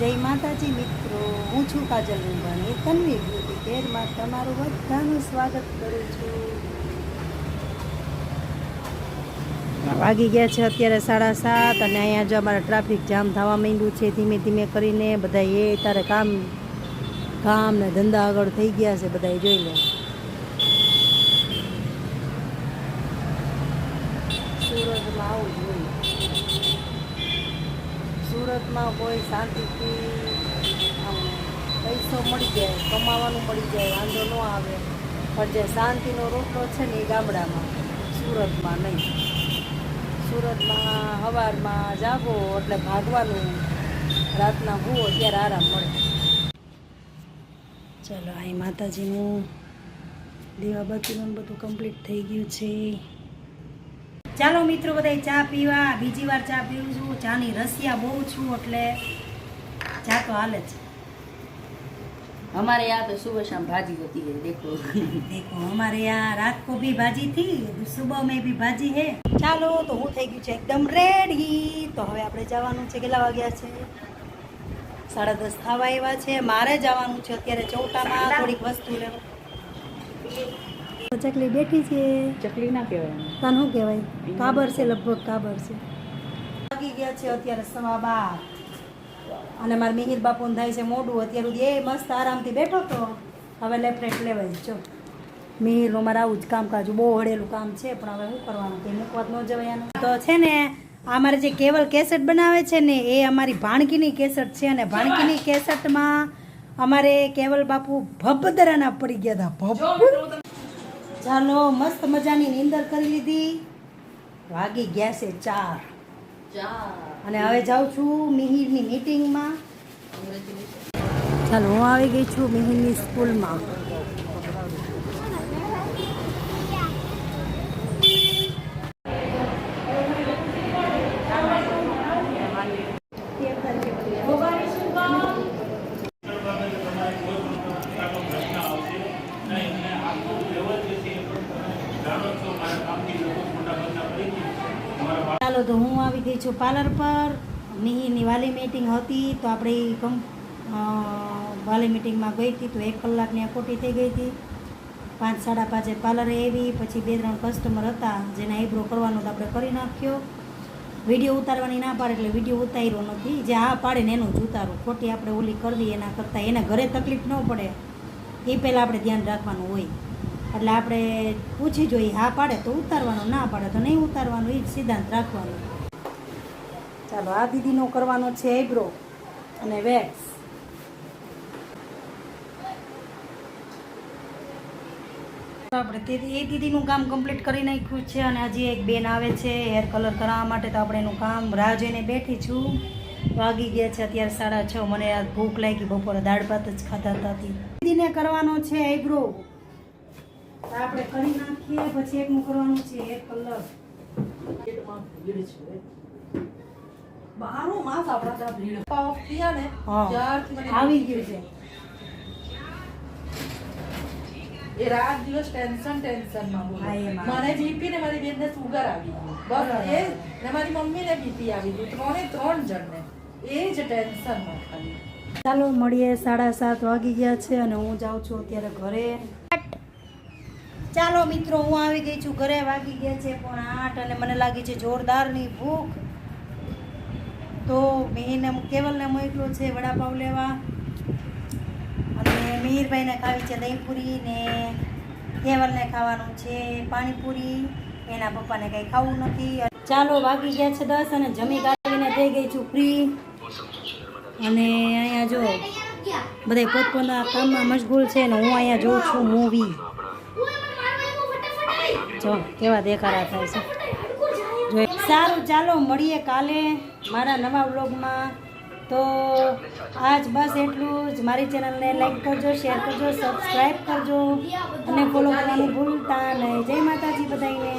જય માતાજી મિત્રો, હું છું કાજલ રૂંબાણી, તન્વી બ્યુટી કેરમાં તમારું બધાનું સ્વાગત કરું છું. વાગી ગયા છે અત્યારે 7:30 અને અહીંયા જો અમારા ટ્રાફિક જામ થવા માંડ્યું છે. ધીમે ધીમે કરીને બધા એ તારે કામ ને ધંધા આગળ થઈ ગયા છે. બધા જોઈ લે. સુરતમાં આવું જોઈએ. સુરતમાં કોઈ શાંતિથી પૈસો મળી જાય, કમાવાનું મળી જાય, વાંધો ન આવે. પણ જે શાંતિનો રોટલો છે ને એ ગામડામાં, સુરતમાં નહીં. સુરતમાં સવારમાં જાગો એટલે ભાગવાનું, રાતના હુવો ત્યારે આરામ મળે. ચાલો, અહીં માતાજીનું દીવાબત્તીનું બધું કમ્પ્લીટ થઈ ગયું છે. ચાલો મિત્રો, બધા ચા પીવા. બીજી વાર ચા પીવું છું. ચાની રસિયા બહુ છું એટલે ચા તો હાલે છે. हमारे यहाँ तो सुबह शाम भाजी होती है. देखो हमारे यहाँ रात को भी भाजी थी, सुबह में भी भाजी है. ચાલો, તો હું થઈ ગયું છે એકદમ રેડી. તો હવે આપણે જવાનું છે. કેટલા વાગ્યા છે? 10:30 થવા આવ્યા છે. મારે જવાનું છે અત્યારે ચૌટામાં થોડીક વસ્તુ લેવા. ચકલી બેઠી છે. चकली ना कहेवाय, તને શું કહેવાય? કાબર છે, લગભગ કાબર છે. વાગી ગયા છે અત્યારે 12:15 અને મારા મિહિર બાપુને થાય છે મોડું. અત્યારે સુધી એ મસ્ત આરામથી બેઠો તો હવે લેફ્ટ રાઈટ લેવાય જો. મિહિરનું મારે આવું જ કામકાજ, બહુ હળેલું કામ છે પણ હવે શું કરવાનું, કંઈ મૂકવા જ ન જવાય આનું. તો છે ને અમારે જે કેવલ કેસેટ બનાવે છે ને એ અમારી ભાણકીની કેસેટ છે. અને ભાણકીની કેસેટમાં અમારે કેવલ બાપુ ભબદરાના પડી ગયા હતા. ચાલો, મસ્ત મજાની નીંદર કરી લીધી. વાગી ગયા છે 4 અને હવે જાઉં છું મિહિરની મીટિંગમાં. ચાલો, હું આવી ગઈ છું મિહિરની સ્કૂલમાં. ચાલો, તો હું આવી ગઈ છું પાર્લર પર. મિહિરની વાલી મીટિંગ હતી તો આપણે વાલી મીટિંગમાં ગઈ હતી તો 1 કલાકની આ ખોટી થઈ ગઈ હતી. 5-5:30 પાર્લરે આવી. પછી 2-3 કસ્ટમર હતા જેને આઈબ્રો કરવાનો તો આપણે કરી નાખ્યો. વિડીયો ઉતારવાની ના પાડે એટલે વિડીયો ઉતાર્યો નથી. જે આ પાડે ને એનું જ ઉતારું. ખોટી આપણે ઓલી કરવી એના કરતાં એને ઘરે તકલીફ ન પડે એ પહેલાં આપણે ધ્યાન રાખવાનું હોય. એટલે આપણે પૂછી જોઈએ, હા પાડે તો ઉતારવાનું, ના પાડે તો નહીં ઉતારવાનું. એ જ સિદ્ધાંત રાખવાનો. ચાલો, આ દીદીનો કરવાનો છે આઈબ્રો અને વેક્સ. આપણે એ દીદીનું કામ કમ્પ્લીટ કરી નાખ્યું છે અને હજી એક બેન આવે છે હેર કલર કરાવવા માટે. તો આપણે એનું કામ રાહ જોઈને બેઠી છું. વાગી ગયા છે અત્યારે 6:30. મને આ ભૂખ લાગી, બપોરે દાળ ભાત જ ખાતા હતા. દીદીને કરવાનો છે આઈબ્રો, આપણે કરી નાખીએ. પછી એકનું કરવાનું છે હેર કલર. બારો માસ આપડા ત્યાં ભીડ પાવ થયા ને આવી ગયું છે. એ રાત દિવસ ટેન્શન માં બોલો. મને બીપી ને મારી બેનને સુગર આવી ગયું. બસ એ ને મારી મમ્મીને બીપી આવી ગયું. 3 જણને એ જ ટેન્શનમાં ખાલી. ચાલો, મળીએ. 7:30 વાગી ગયા છે અને હું જાઉં છું અત્યારે ઘરે. ચાલો મિત્રો, હું આવી ગઈ છું ઘરે. વાગી ગયા છે 8:45 અને મને લાગી છે જોરદારની ભૂખ. તો મિહિરને કેવલને મોકલ્યો છે વડાપાવ લેવા અને મિહિરભાઈને ખાવી છે દહીંપુરી ને કેવલને ખાવાનું છે પાણીપુરી. એના પપ્પાને કંઈ ખાવું નથી. ચાલો, વાગી ગયા છે 10 અને જમી કાઢીને થઈ ગઈ છું ફ્રી. અને અહીંયા જો બધા પોતપોતાના કામમાં મશગુલ છે ને હું અહીંયા જોઉં છું મૂવી. જો કેવા દેખાડા થાય છે. સારું, ચાલો મળીએ કાલે મારા નવા વ્લોગમાં. તો આજ બસ એટલું જ. મારી ચેનલને લાઈક કરજો, શેર કરજો, સબસ્ક્રાઈબ કરજો અને ફોલો કરવાનું ભૂલતા નહીં. જય માતાજી બધાને.